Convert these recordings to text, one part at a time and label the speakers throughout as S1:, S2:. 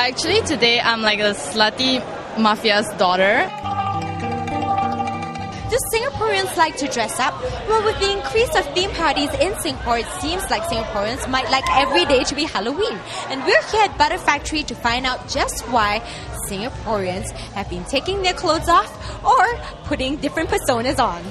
S1: Actually today I'm like a slutty mafia's daughter.
S2: Do Singaporeans like to dress up? Well, with the increase of theme parties in Singapore, it seems like Singaporeans might like every day to be Halloween. And we're here at Butter Factory to find out just why Singaporeans have been taking their clothes off or putting different personas on.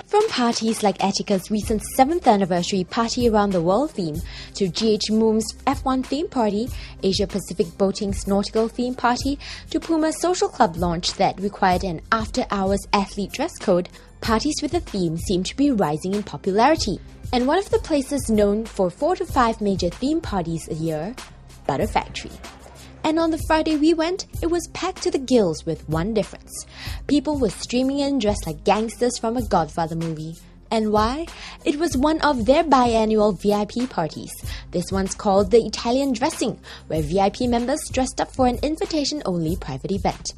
S2: From parties like Attica's recent 7th anniversary Party Around the World theme, to GH Moom's F1 theme party, Asia Pacific Boating's nautical theme party, to Puma's social club launch that required an after-hours athlete dress code, parties with a theme seem to be rising in popularity. And one of the places known for 4 to 5 major theme parties a year, Butter Factory. And on the Friday we went, it was packed to the gills with one difference. People were streaming in dressed like gangsters from a Godfather movie. And why? It was one of their biannual VIP parties. This one's called the Italian Dressing, where VIP members dressed up for an invitation-only private event.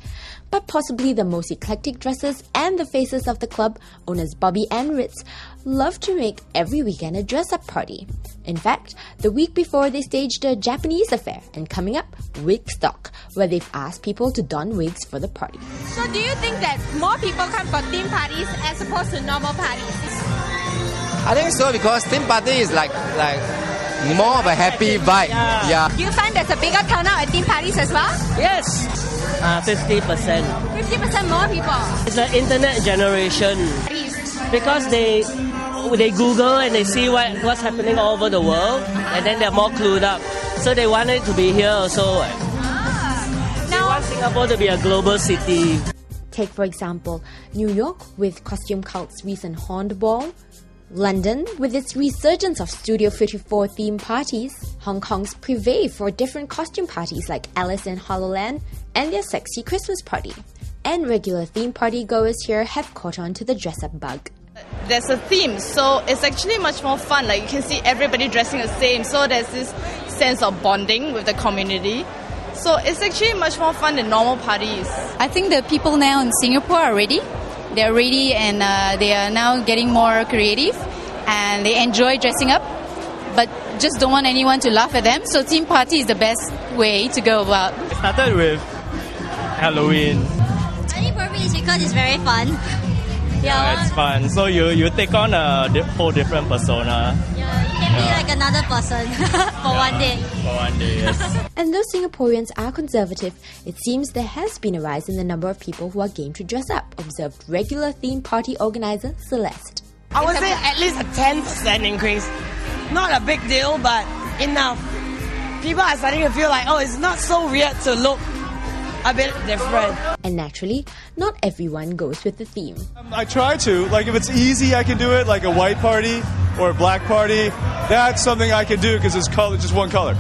S2: But possibly the most eclectic dressers and the faces of the club, owners Bobby and RITZ, love to make every weekend a dress-up party. In fact, the week before they staged a Japanese affair, and coming up, wig stock, where they've asked people to don wigs for the party. So do you think that more people come for theme parties as opposed to normal parties?
S3: I think so, because theme party is like more of a happy vibe. Yeah.
S2: Do you find there's a bigger turnout at theme parties as well?
S4: Yes. 50%.
S2: 50% more people.
S4: It's an internet generation because they Google and they see what's happening all over the world, and then they're more clued up. So they want it to be here also. They want Singapore to be a global city.
S2: Take for example, New York with Costume Cult's recent Horned Ball, London with its resurgence of Studio 54 theme parties, Hong Kong's Privé for different costume parties like Alice in Holloland and their sexy Christmas party. And regular theme party goers here have caught on to the dress-up bug.
S1: There's a theme, so it's actually much more fun. Like you can see everybody dressing the same, so there's this sense of bonding with the community. So it's actually much more fun than normal parties.
S5: I think the people now in Singapore are ready. They're ready and they are now getting more creative and they enjoy dressing up, but just don't want anyone to laugh at them. So theme party is the best way to go about.
S6: I started with Halloween.
S7: I think for me it's because it's very fun.
S6: Yeah, it's fun. So you take on a whole different persona.
S7: Yeah, you can be like another person for one day.
S6: For one day, yes.
S2: And though Singaporeans are conservative, it seems there has been a rise in the number of people who are game to dress up, observed regular theme party organizer Celeste.
S8: I would say at least a 10% increase. Not a big deal, but enough. People are starting to feel like, oh, it's not so weird to look a bit different.
S2: And naturally, not everyone goes with the theme.
S9: I try to. Like if it's easy, I can do it, like a white party or a black party. That's something I can do because it's just one color.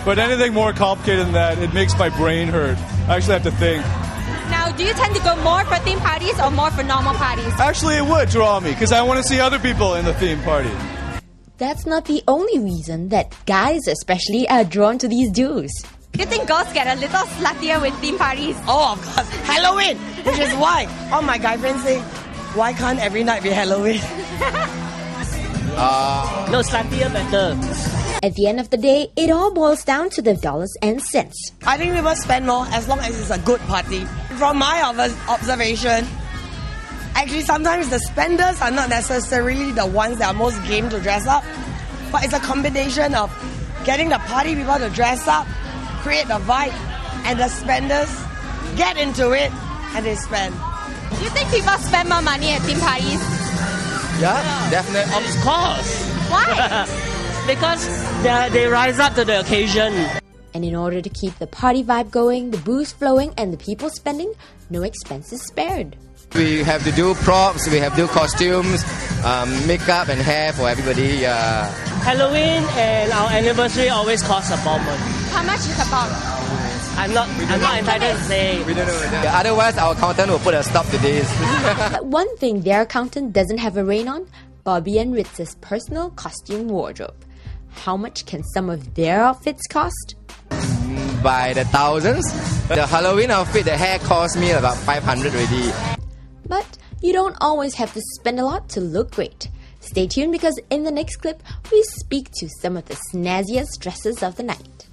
S9: But anything more complicated than that, it makes my brain hurt. I actually have to think.
S2: Now, do you tend to go more for theme parties or more for normal parties?
S9: Actually, it would draw me because I want to see other people in the theme party.
S2: That's not the only reason that guys especially are drawn to these duos. Do you think girls get a little sluttier with theme parties?
S8: Oh, of course. Halloween! Which is why all my guy friends say, why can't every night be Halloween?
S4: No, sluttier better.
S2: At the end of the day, it all boils down to the dollars and cents.
S8: I think people spend more as long as it's a good party. From my observation, actually sometimes the spenders are not necessarily the ones that are most game to dress up, but it's a combination of getting the party people to dress up, create the vibe, and the spenders get into it and they spend.
S2: Do you think people spend more money at theme parties?
S3: Yeah, definitely.
S4: Of course.
S2: Why?
S4: Because they rise up to the occasion.
S2: And in order to keep the party vibe going, the booze flowing, and the people spending, no expenses spared.
S3: We have to do props, we have to do costumes, makeup and hair for everybody.
S4: Halloween and our anniversary always cost a bomb.
S2: How much is a bomb?
S4: I'm not entitled to say.
S3: We don't know. Yeah, otherwise, our accountant will put a stop to this.
S2: But one thing their accountant doesn't have a rein on, Bobby and Ritz's personal costume wardrobe. How much can some of their outfits cost?
S3: By the thousands. The Halloween outfit, the hair cost me about 500 already.
S2: But you don't always have to spend a lot to look great. Stay tuned because in the next clip, we speak to some of the snazziest dresses of the night.